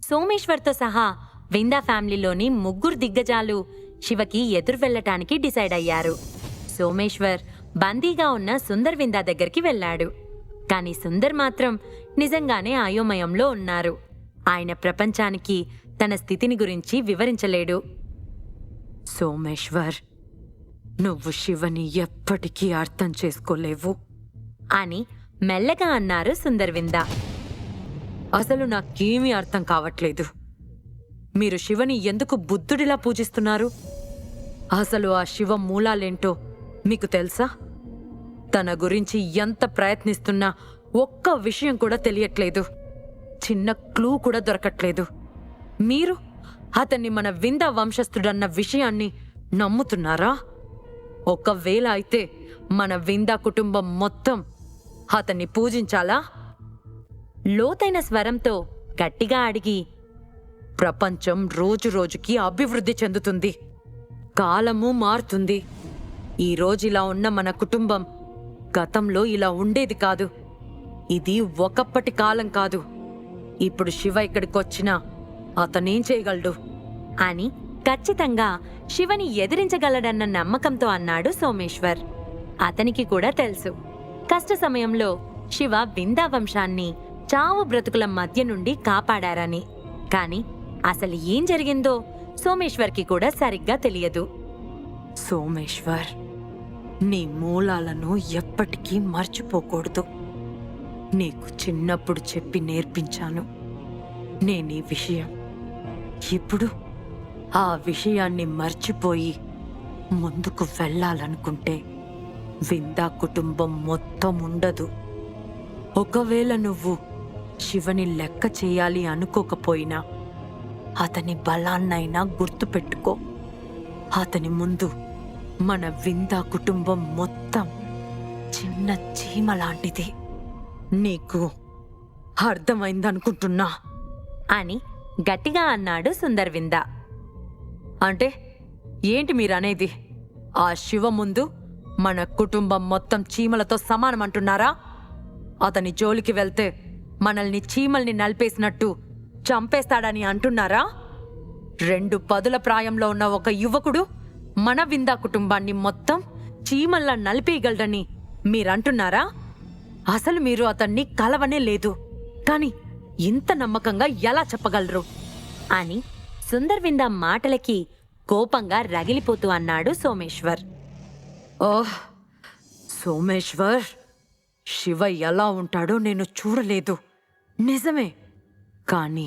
సోమేశ్వర్తో సహా విందా ఫ్యామిలీలోని ముగ్గురు దిగ్గజాలు శివకి ఎదురు వెళ్లటానికి డిసైడ్ అయ్యారు. సోమేశ్వర్ బందీగా ఉన్న సుందర్ విందా దగ్గరికి వెళ్లాడు. కాని సుందర్ మాత్రం నిజంగానే అయోమయంలో ఉన్నారు. ఆయన ప్రపంచానికి తన స్థితిని గురించి వివరించలేడు. సోమేశ్వర్, నువ్వు శివని ఎప్పటికీ అర్థం చేసుకోలేవు అని మెల్లగా అన్నారు సుందర్ విందా. అసలు నాకేమీ అర్థం కావట్లేదు. మీరు శివని ఎందుకు బుద్ధుడిలా పూజిస్తున్నారు? అసలు ఆ శివ మూలాలేంటో మీకు తెలుసా? తన గురించి ఎంత ప్రయత్నిస్తున్నా ఒక్క విషయం కూడా తెలియట్లేదు. చిన్న క్లూ కూడా దొరకట్లేదు. మీరు అతన్ని మన విందా వంశస్థుడన్న విషయాన్ని నమ్ముతున్నారా? ఒకవేళ అయితే మన విందా కుటుంబం మొత్తం అతన్ని పూజించాలా? లోతైన స్వరంతో గట్టిగా అడిగి, ప్రపంచం రోజురోజుకి అభివృద్ధి చెందుతుంది. కాలము మారుతుంది. ఈరోజు ఇలా ఉన్న మన కుటుంబం గతంలో ఇలా ఉండేది కాదు. ఇది ఒకప్పటి కాలం కాదు. ఇప్పుడు శివ ఇక్కడికొచ్చినా అతనేం చేయగలడు అని ఖచ్చితంగా శివని ఎదిరించగలడన్న నమ్మకంతో అన్నాడు సోమేశ్వర్. అతనికి కూడా తెలుసు, కష్ట సమయంలో శివ విందా వంశాన్ని చావు బ్రతుకుల మధ్య నుండి కాపాడారని. కాని అసలు ఏం జరిగిందో సోమేశ్వర్కి కూడా సరిగ్గా తెలియదు. సోమేశ్వర్, నీ మూలాలను ఎప్పటికీ మర్చిపోకూడదు. నీకు చిన్నప్పుడు చెప్పి నేర్పించాను నేనీ విషయం. ఇప్పుడు ఆ విషయాన్ని మర్చిపోయి ముందుకు వెళ్ళాలనుకుంటే విందా కుటుంబం మొత్తం ఉండదు. ఒకవేళ నువ్వు శివని లెక్క చేయాలి అనుకోకపోయినా అతని బలాన్నైనా గుర్తుపెట్టుకో. అతని ముందు మన విందా కుటుంబం మొత్తం చిన్న చీమ లాంటిది. నీకు అర్థమైందనుకుంటున్నా అని గట్టిగా అన్నాడు సుందర్ విందా. అంటే ఏంటి మీరనేది? ఆ శివ ముందు మన కుటుంబం మొత్తం చీమలతో సమానమంటున్నారా? అతని జోలికి వెళ్తే మనల్ని చీమల్ని నలిపేసినట్టు చంపేస్తాడని అంటున్నారా? 2 పదుల ప్రాయంలో ఉన్న ఒక యువకుడు మన విందా కుటుంబాన్ని మొత్తం చీమల్లా నలిపేయగలడని మీరంటున్నారా? అసలు మీరు అతన్ని కలవనే లేదు. కాని ఇంత నమ్మకంగా ఎలా చెప్పగలరు? అని సుందర్ విందా మాటలకి కోపంగా రగిలిపోతూ అన్నాడు సోమేశ్వర్. ఓహ్ సోమేశ్వర్, శివ ఎలా ఉంటాడో నేను చూడలేదు, నిజమే. కానీ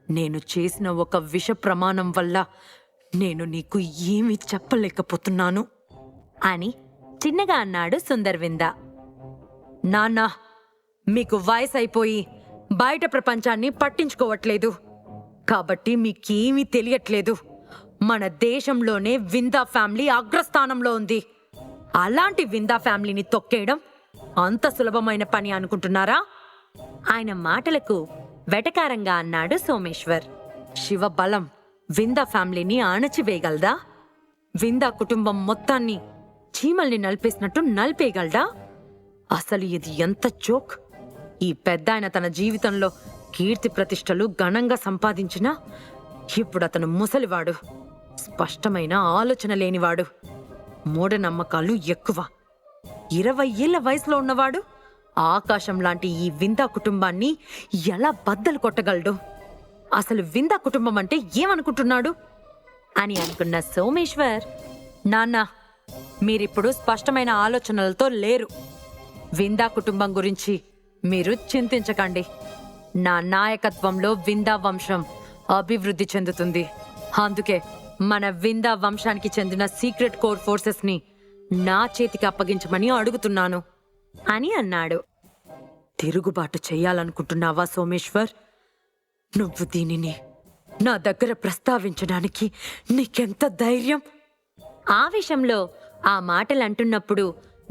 నేను చేసిన ఒక విష ప్రమాణం వల్ల నేను నీకు ఏమీ చెప్పలేకపోతున్నాను అని చిన్నగా అన్నాడు సుందర్ విందా. నాన్నా, మీకు వయసు అయిపోయి బయట ప్రపంచాన్ని పట్టించుకోవట్లేదు కాబట్టి మీకేమీ తెలియట్లేదు. మన దేశంలోనే విందా ఫ్యామిలీ అగ్రస్థానంలో ఉంది. అలాంటి విందా ఫ్యామిలీని తొక్కేయడం అంత సులభమైన పని అనుకుంటున్నారా? ఆయన మాటలకు వెటకారంగా అన్నాడు సోమేశ్వర్. శివ బలం విందా ఫ్యామిలీని అణచివేయగలదా? విందా కుటుంబం మొత్తాన్ని చీమల్ని నలిపేసినట్టు నలిపేయగలడా? అసలు ఇది ఎంత జోక్! ఈ పెద్దాయన తన జీవితంలో కీర్తి ప్రతిష్టలు ఘనంగా సంపాదించినా ఇప్పుడు అతను ముసలివాడు, స్పష్టమైన ఆలోచన లేనివాడు, మూఢనమ్మకాలు ఎక్కువ. 20 ఏళ్ల వయసులో ఉన్నవాడు ఆకాశం లాంటి ఈ విందా కుటుంబాన్ని ఎలా బద్దలు కొట్టగలడు? అసలు విందా కుటుంబం అంటే ఏమనుకుంటున్నాడు అని అనుకున్న సోమేశ్వర్, నాన్నా, మీరిప్పుడు స్పష్టమైన ఆలోచనలతో లేరు. విందా కుటుంబం గురించి మీరు చింతించకండి. నా నాయకత్వంలో విందా వంశం అభివృద్ధి చెందుతుంది. అందుకే మన విందా వంశానికి చెందిన సీక్రెట్ కోర్ ఫోర్సెస్ ని నా చేతికి అప్పగించమని అడుగుతున్నాను అని అన్నాడు. తిరుగుబాటు చెయ్యాలనుకుంటున్నావా సోమేశ్వర్? నువ్వు దీనిని నా దగ్గర ప్రస్తావించడానికి నీకెంత ధైర్యం? ఆవేశంలో ఆ మాటలంటున్నప్పుడు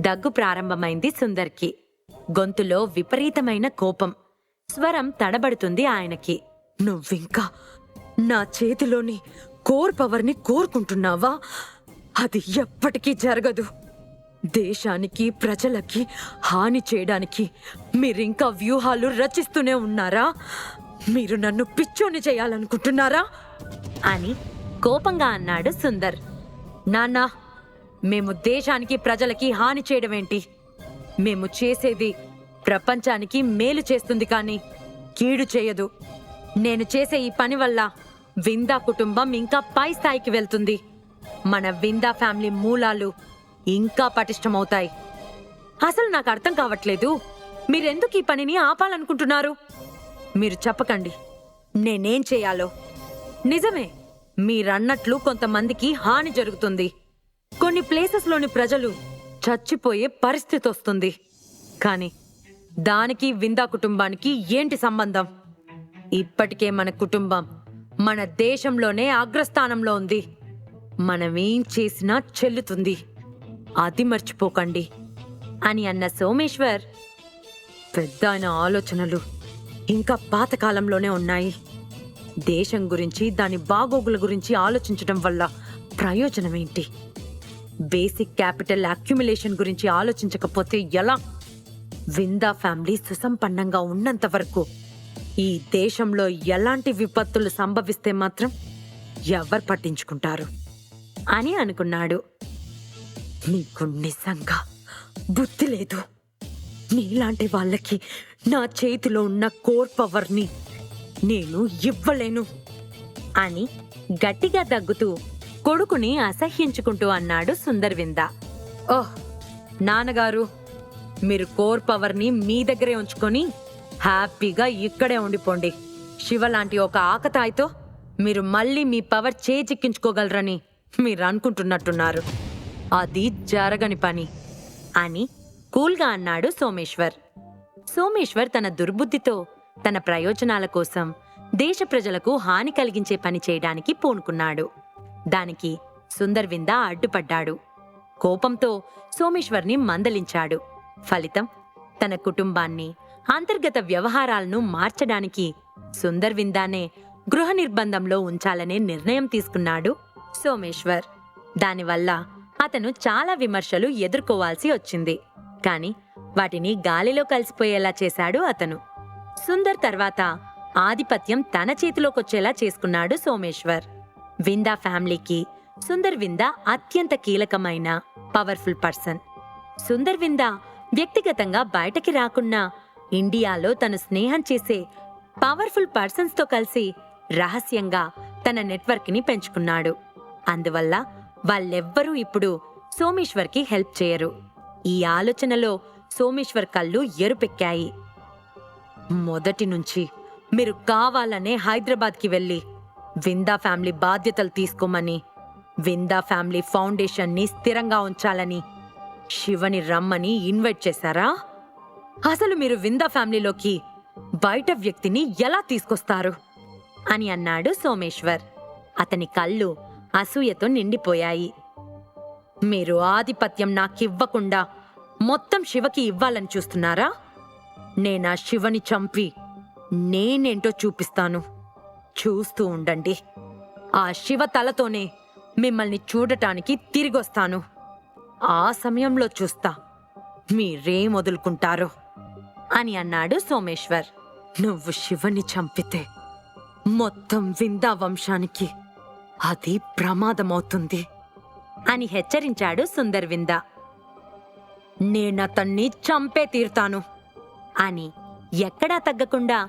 దగ్గు ప్రారంభమైంది సుందర్కి. గొంతులో విపరీతమైన కోపం, స్వరం తడబడుతుంది ఆయనకి. నువ్వింకా నా చేతిలోని కోర్ పవర్ని కోరుకుంటున్నావా? అది ఎప్పటికీ జరగదు. దేశానికి ప్రజలకి హాని చేయడానికి మీరింకా వ్యూహాలు రచిస్తూనే ఉన్నారా? మీరు నన్ను పిచ్చోని చేయాలనుకుంటున్నారా అని కోపంగా అన్నాడు సుందర్. నాన్నా, మేము దేశానికి ప్రజలకి హాని చేయడమేంటి? మేము చేసేది ప్రపంచానికి మేలు చేస్తుంది కానీ కీడు చేయదు. నేను చేసే ఈ పని వల్ల విందా కుటుంబం ఇంకా పై స్థాయికి వెళ్తుంది. మన విందా ఫ్యామిలీ మూలాలు ఇంకా పటిష్టమవుతాయి. అసలు నాకు అర్థం కావట్లేదు, మీరెందుకు ఈ పనిని ఆపాలనుకుంటున్నారు? మీరు చెప్పకండి నేనేం చేయాలో. నిజమే, మీరన్నట్లు కొంతమందికి హాని జరుగుతుంది. కొన్ని ప్లేసెస్లోని ప్రజలు చచ్చిపోయే పరిస్థితి వస్తుంది. కానీ దానికి విందా కుటుంబానికి ఏంటి సంబంధం? ఇప్పటికే మన కుటుంబం మన దేశంలోనే అగ్రస్థానంలో ఉంది. మనమేం చేసినా చెల్లుతుంది, అది మర్చిపోకండి అని అన్న సోమేశ్వర్, పెద్ద ఆయన ఆలోచనలు ఇంకా పాతకాలంలోనే ఉన్నాయి. దేశం గురించి, దాని బాగోగుల గురించి ఆలోచించడం వల్ల ప్రయోజనం ఏంటి? బేసిక్ క్యాపిటల్ అక్యుములేషన్ గురించి ఆలోచించకపోతే ఎలా? విందా ఫ్యామిలీ సుసంపన్నంగా ఉన్నంత వరకు ఈ దేశంలో ఎలాంటి విపత్తులు సంభవిస్తే మాత్రం ఎవరు పట్టించుకుంటారు అని అనుకున్నాడు. నీకు నిజంగా బుద్ధి లేదు. నీలాంటి వాళ్ళకి నా చేతిలో ఉన్న కోర్ పవర్ని నేను ఇవ్వలేను అని గట్టిగా దగ్గుతూ కొడుకుని అసహ్యించుకుంటూ అన్నాడు సుందర్ విందా. ఓహ్ నాన్నగారు, మీరు కోర్ పవర్ని మీ దగ్గరే ఉంచుకొని హ్యాపీగా ఇక్కడే ఉండిపోండి. శివ లాంటి ఒక ఆకతాయితో మీరు మళ్ళీ మీ పవర్ చేజిక్కించుకోగలరని మీరు అనుకుంటున్నట్టున్నారు. అది జరగని పని అని కూల్గా అన్నాడు సోమేశ్వర్. సోమేశ్వర్ తన దుర్బుద్ధితో తన ప్రయోజనాల కోసం దేశ ప్రజలకు హాని కలిగించే పని చేయడానికి పూనుకున్నాడు. దానికి సుందర్ విందా అడ్డుపడ్డాడు. కోపంతో సోమేశ్వర్ని మందలించాడు. ఫలితం, తన కుటుంబాన్ని, అంతర్గత వ్యవహారాలను మార్చడానికి సుందర్ విందానే గృహ నిర్బంధంలో ఉంచాలనే నిర్ణయం తీసుకున్నాడు సోమేశ్వర్. దానివల్ల అతను చాలా విమర్శలు ఎదుర్కోవాల్సి వచ్చింది. కాని వాటిని గాలిలో కలిసిపోయేలా చేశాడు అతను. సుందర్ తర్వాత ఆధిపత్యం తన చేతిలోకొచ్చేలా చేసుకున్నాడు సోమేశ్వర్. విందా ఫ్యామిలీకి సుందర్ విందా అత్యంత కీలకమైన పవర్ఫుల్ పర్సన్. సుందర్ విందా వ్యక్తిగతంగా బయటకి రాకున్నా ఇండియాలో తను స్నేహం చేసే పవర్ఫుల్ పర్సన్స్తో కలిసి రహస్యంగా తన నెట్వర్క్ని పెంచుకున్నాడు. అందువల్ల వాళ్ళెవ్వరూ ఇప్పుడు సోమేశ్వర్కి హెల్ప్ చేయరు. ఈ ఆలోచనలో సోమేశ్వర్ కళ్ళు ఎరుపెక్కాయి. మొదటి నుంచి మీరు కావాలనే హైదరాబాద్కి వెళ్ళి విందా ఫ్యామిలీ బాధ్యతలు తీసుకోమని, విందా ఫ్యామిలీ ఫౌండేషన్ని స్థిరంగా ఉంచాలని శివని రమ్మని ఇన్వైట్ చేశారా? అసలు మీరు విందా ఫ్యామిలీలోకి బయట వ్యక్తిని ఎలా తీసుకొస్తారు అని అన్నాడు సోమేశ్వర్. అతని కళ్ళు అసూయతో నిండిపోయాయి. మీరు ఆధిపత్యం నాకివ్వకుండా మొత్తం శివకి ఇవ్వాలని చూస్తున్నారా? నేనా శివని చంపి నేనేంటో చూపిస్తాను. చూస్తూ ఉండండి. ఆ శివ తలతోనే మిమ్మల్ని చూడటానికి తిరిగొస్తాను. ఆ సమయంలో చూస్తా మీరేం వదులుకుంటారో అని అన్నాడు సోమేశ్వర్. నువ్వు శివని చంపితే మొత్తం విందా వంశానికి అది ప్రమాదమవుతుంది అని హెచ్చరించాడు సుందర్ విందా. నేనతన్ని చంపే తీరుతాను అని ఎక్కడా తగ్గకుండా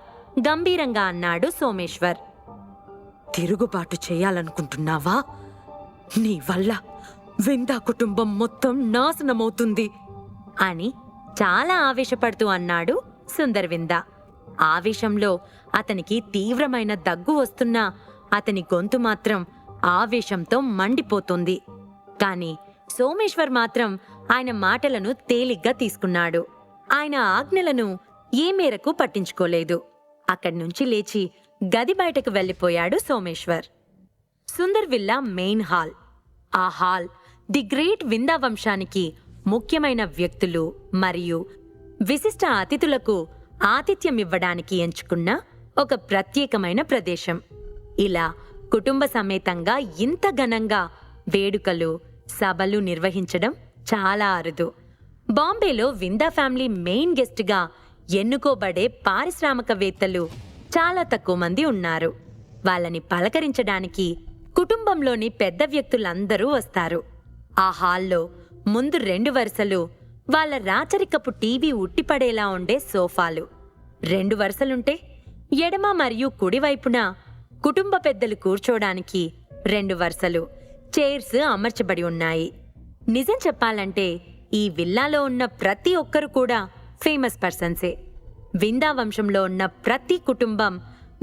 గంభీరంగా అన్నాడు సోమేశ్వర్. తిరుగుబాటు చేయాలనుకుంటున్నావా? నీ వల్ల విందా కుటుంబం మొత్తం నాశనమవుతుంది అని చాలా ఆవేశపడుతూ అన్నాడు సుందర్ విందా. ఆవేశంలో అతనికి తీవ్రమైన దగ్గు వస్తున్నా అతని గొంతు మాత్రం ఆవేశంతో మండిపోతుంది. కాని సోమేశ్వర్ మాత్రం ఆయన మాటలను తేలిగ్గా తీసుకున్నాడు. ఆయన ఆజ్ఞలను ఏ మేరకు పట్టించుకోలేదు. అక్కడి నుంచి లేచి గది బయటకు వెళ్లిపోయాడు Someshwar. Sundar villa main hall. ఆ హాల్ ది గ్రేట్ విందా వంశానికి ముఖ్యమైన వ్యక్తులు మరియు విశిష్ట అతిథులకు ఆతిథ్యమివ్వడానికి ఎంచుకున్న ఒక ప్రత్యేకమైన ప్రదేశం. ఇలా కుటుంబ సమేతంగా ఇంత ఘనంగా వేడుకలు, సభలు నిర్వహించడం చాలా అరుదు. బాంబేలో విందా ఫ్యామిలీ మెయిన్ గెస్ట్గా ఎన్నుకోబడే పారిశ్రామికవేత్తలు చాలా తక్కువ మంది ఉన్నారు. వాళ్ళని పలకరించడానికి కుటుంబంలోని పెద్ద వ్యక్తులందరూ వస్తారు. ఆ హాల్లో ముందు 2 వరుసలు వాళ్ళ రాచరికపు టీవీ ఉట్టిపడేలా ఉండే సోఫాలు, 2 వరుసలుంటే ఎడమ మరియు కుడివైపున కుటుంబ పెద్దలు కూర్చోడానికి 2 వరుసలు చైర్స్ అమర్చబడి ఉన్నాయి. నిజం చెప్పాలంటే ఈ విల్లాలో ఉన్న ప్రతి ఒక్కరు కూడా ఫేమస్ పర్సన్సే. విందా వంశంలో ఉన్న ప్రతి కుటుంబం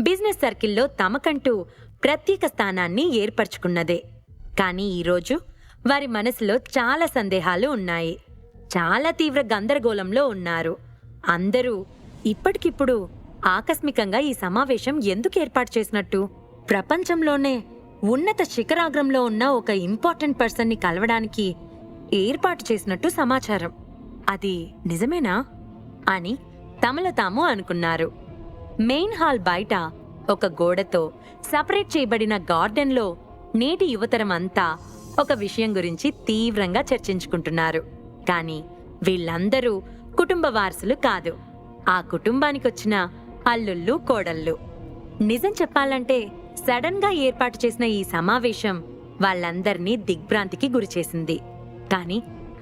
బిజినెస్ సర్కిల్లో తమకంటూ ప్రత్యేక స్థానాన్ని ఏర్పరచుకున్నదే. కానీ ఈరోజు వారి మనసులో చాలా సందేహాలు ఉన్నాయి. చాలా తీవ్ర గందరగోళంలో ఉన్నారు. అందరూ ఇప్పటికిప్పుడు ఆకస్మికంగా ఈ సమావేశం ఎందుకు ఏర్పాటు చేసినట్టు, ప్రపంచంలోనే ఉన్నత శిఖరాగ్రంలో ఉన్న ఒక ఇంపార్టెంట్ పర్సన్ని కలవడానికి ఏర్పాటు చేసినట్టు సమాచారం. అది నిజమేనా అని తమలో తాము అనుకున్నారు. మెయిన్ హాల్ బయట ఒక గోడతో సపరేట్ చేయబడిన గార్డెన్లో నేటి యువతరం అంతా ఒక విషయం గురించి తీవ్రంగా చర్చించుకుంటున్నారు. కానీ వీళ్ళందరూ కుటుంబ వారసులు కాదు. ఆ కుటుంబానికొచ్చిన అల్లుళ్ళు, కోడళ్ళు. నిజం చెప్పాలంటే సడన్ గా ఏర్పాటు చేసిన ఈ సమావేశం వాళ్ళందర్నీ దిగ్భ్రాంతికి గురిచేసింది. కానీ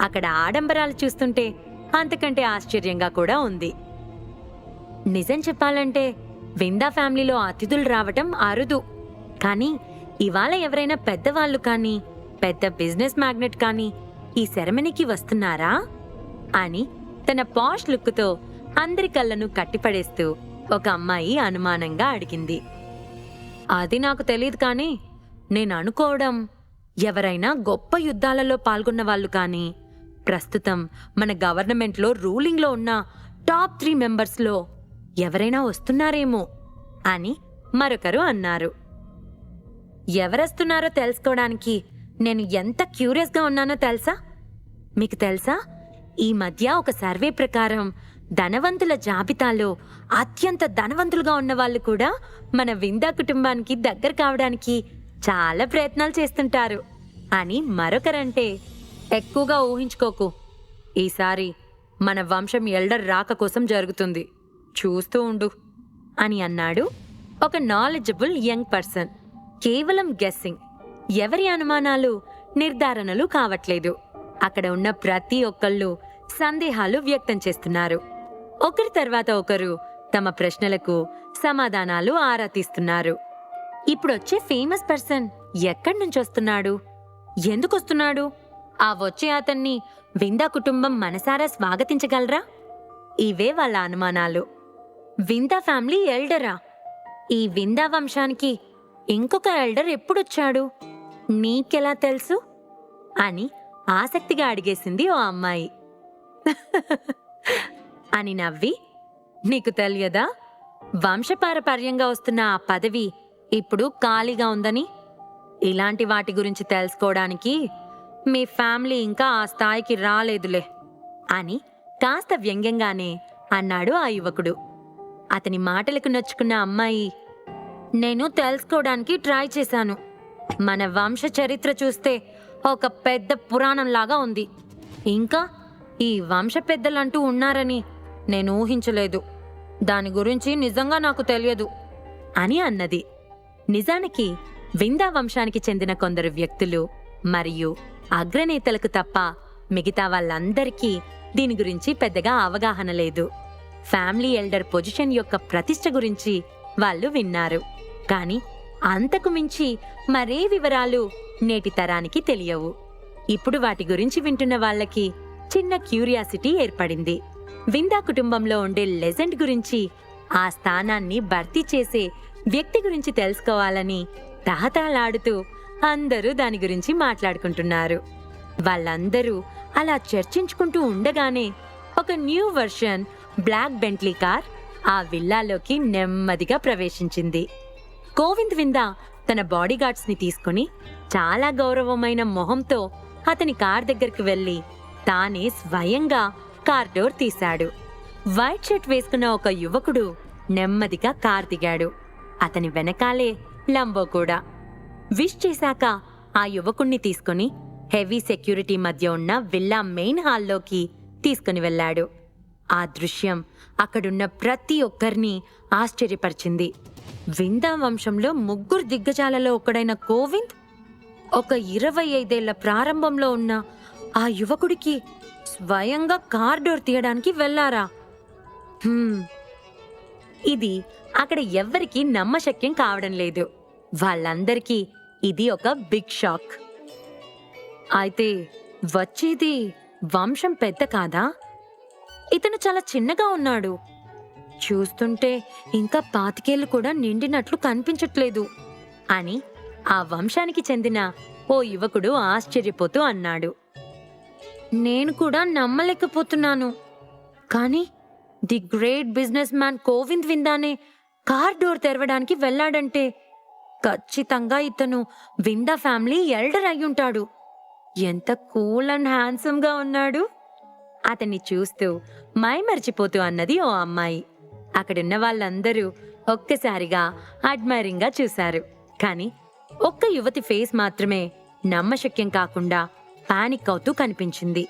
అక్కడ ఆడంబరాలు చూస్తుంటే అంతకంటే ఆశ్చర్యంగా కూడా ఉంది. నిజం చెప్పాలంటే విందా ఫ్యామిలీలో అతిథులు రావటం అరుదు. కానీ ఇవాళ ఎవరైనా పెద్దవాళ్ళు కానీ పెద్ద బిజినెస్ మ్యాగ్నెట్ కానీ ఈ సెరమనీకి వస్తున్నారా అని తన పాష్ లుక్తో అందరి కళ్ళను కట్టిపడేస్తూ ఒక అమ్మాయి అనుమానంగా అడిగింది. అది నాకు తెలియదు, కానీ నేను అనుకోవడం ఎవరైనా గొప్ప యుద్ధాలలో పాల్గొన్న వాళ్ళు కానీ ప్రస్తుతం మన గవర్నమెంట్లో రూలింగ్లో ఉన్న టాప్ 3 మెంబర్స్లో ఎవరైనా వస్తున్నారేమో అని మరొకరు అన్నారు. ఎవరొస్తున్నారో తెలుసుకోవడానికి నేను ఎంత క్యూరియస్గా ఉన్నానో తెలుసా? మీకు తెలుసా, ఈ మధ్య ఒక సర్వే ప్రకారం ధనవంతుల జాబితాలో అత్యంత ధనవంతులుగా ఉన్న వాళ్ళు కూడా మన విందా కుటుంబానికి దగ్గర కావడానికి చాలా ప్రయత్నాలు చేస్తుంటారు అని మరొకరంటే, ఎక్కువగా ఊహించుకోకు, ఈసారి మన వంశం ఎల్డర్ రాక కోసం జరుగుతుంది, చూస్తూ ఉండు అని అన్నాడు ఒక నాలెడ్జబుల్ యంగ్ పర్సన్. కేవలం గెస్సింగ్, ఎవరి అనుమానాలు నిర్ధారణలు కావట్లేదు. అక్కడ ఉన్న ప్రతి ఒక్కళ్ళు సందేహాలు వ్యక్తం చేస్తున్నారు. ఒకరి తర్వాత ఒకరు తమ ప్రశ్నలకు సమాధానాలు ఆరా తీస్తున్నారు. ఇప్పుడొచ్చే ఫేమస్ పర్సన్ ఎక్కడి నుంచి వస్తున్నాడు, ఎందుకొస్తున్నాడు, ఆ వచ్చే అతన్ని విందా కుటుంబం మనసారా స్వాగతించగలరా? ఇవే వాళ్ళ అనుమానాలు. విందా ఫ్యామిలీ ఎల్డరా? ఈ విందా వంశానికి ఇంకొక ఎల్డర్ ఎప్పుడొచ్చాడు, నీకెలా తెలుసు అని ఆసక్తిగా అడిగేసింది ఓ అమ్మాయి. అని నవ్వి, నీకు తెలియదా, వంశపారపర్యంగా వస్తున్న ఆ పదవి ఇప్పుడు ఖాళీగా ఉందని? ఇలాంటి వాటి గురించి తెలుసుకోవడానికి మీ ఫ్యామిలీ ఇంకా ఆ స్థాయికి రాలేదులే అని కాస్త వ్యంగ్యంగానే అన్నాడు ఆ యువకుడు. అతని మాటలకు నొచ్చుకున్న అమ్మాయి, నేను తెలుసుకోవడానికి ట్రై చేశాను. మన వంశ చరిత్ర చూస్తే ఒక పెద్ద పురాణంలాగా ఉంది. ఇంకా ఈ వంశ పెద్దలంటూ ఉన్నారని నేను ఊహించలేదు. దాని గురించి నిజంగా నాకు తెలియదు అని అన్నది. నిజానికి విందా వంశానికి చెందిన కొందరు వ్యక్తులు మరియు అగ్రనేతలకు తప్ప మిగతా వాళ్ళందరికీ దీని గురించి పెద్దగా అవగాహన లేదు. ఫ్యామిలీ ఎల్డర్ పొజిషన్ యొక్క ప్రతిష్ట గురించి వాళ్ళు విన్నారు, కానీ అంతకు మించి మరే వివరాలు నేటి తరానికి తెలియవు. ఇప్పుడు వాటి గురించి వింటున్న వాళ్ళకి చిన్న క్యూరియాసిటీ ఏర్పడింది. విందా కుటుంబంలో ఉండే లెజెండ్ గురించి, ఆ స్థానాన్ని భర్తీ చేసే వ్యక్తి గురించి తెలుసుకోవాలని తహతహలాడుతూ అందరూ దాని గురించి మాట్లాడుకుంటున్నారు. వాళ్ళందరూ అలా చర్చించుకుంటూ ఉండగానే ఒక new version black Bentley car ఆ విల్లాలోకి నెమ్మదిగా ప్రవేశించింది. గోవింద్ విందా తన బాడీగార్డ్స్ ని తీసుకుని చాలా గౌరవమైన మొహంతో అతని కార్ దగ్గరికి వెళ్లి తానే స్వయంగా కార్ డోర్ తీశాడు. వైట్ షర్ట్ వేసుకున్న ఒక యువకుడు నెమ్మదిగా కార్ దిగాడు. అతని వెనకాలే లంబో కూడా. విష్ చేశాక ఆ యువకుణ్ణి తీసుకుని హెవీ సెక్యూరిటీ మధ్య ఉన్న విల్లా మెయిన్ హాల్లోకి తీసుకుని వెళ్ళాడు. ఆ దృశ్యం అక్కడున్న ప్రతి ఒక్కరిని ఆశ్చర్యపరిచింది. విందా వంశంలో 3 దిగ్గజాలలో ఒకడైన గోవింద్ ఒక 25 ఏళ్ల ప్రారంభంలో ఉన్న ఆ యువకుడికి స్వయంగా కార్ డోర్ తీయడానికి వెళ్లారా? ఇది అక్కడ ఎవ్వరికీ నమ్మశక్యం కావడం లేదు. వాళ్ళందరికీ ఇది ఒక బిగ్ షాక్. అయితే వచ్చేది వంశం పెద్ద కాదా? ఇతను చాలా చిన్నగా ఉన్నాడు. చూస్తుంటే ఇంకా 25 ఏళ్లు కూడా నిండినట్లు కనిపించట్లేదు అని ఆ వంశానికి చెందిన ఓ యువకుడు ఆశ్చర్యపోతూ అన్నాడు. నేను కూడా నమ్మలేకపోతున్నాను. కానీ the great business man Govind విందానే కార్ డోర్ తెరవడానికి వెళ్ళాడంటే ఖచ్చితంగా ఇతను విందా ఫ్యామిలీ ఎల్డర్ అయ్యుంటాడు. ఎంత కూల్ అండ్ హ్యాండ్సమ్ గా ఉన్నాడు. అతన్ని చూస్తూ మైమర్చిపోతూ అన్నది ఓ అమ్మాయి. అక్కడున్న వాళ్ళందరూ ఒక్కసారిగా అడ్మైరింగ్ గా చూశారు. కానీ ఒక్క యువతి ఫేస్ మాత్రమే నమ్మశక్యం కాకుండా పానిక్ అవుతూ కనిపించింది.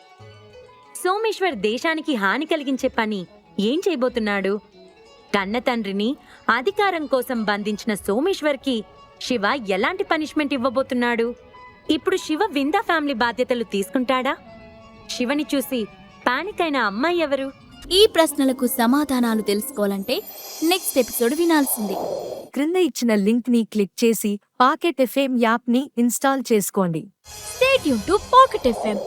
సోమేశ్వర్ దేశానికి హాని కలిగించే పని ఏం చేయబోతున్నాడు? కన్న తండ్రిని అధికారం కోసం బంధించిన సోమేశ్వర్కి శివ ఎలాంటి పనిష్మెంట్ ఇవ్వబోతున్నాడు? ఇప్పుడు శివ విందా ఫ్యామిలీ బాధ్యతలు తీసుకుంటాడా? శివని చూసి పానిక్ అయిన అమ్మాయి ఎవరు? ఈ ప్రశ్నలకు సమాధానాలు తెలుసుకోవాలంటే నెక్స్ట్ ఎపిసోడ్ వినాల్సిందే. క్రింద ఇచ్చిన లింక్ ని క్లిక్ చేసి పాకెట్ ఎఫ్ఎం యాప్ ని ఇన్స్టాల్ చేసుకోండి. Stay tuned to Pocket FM.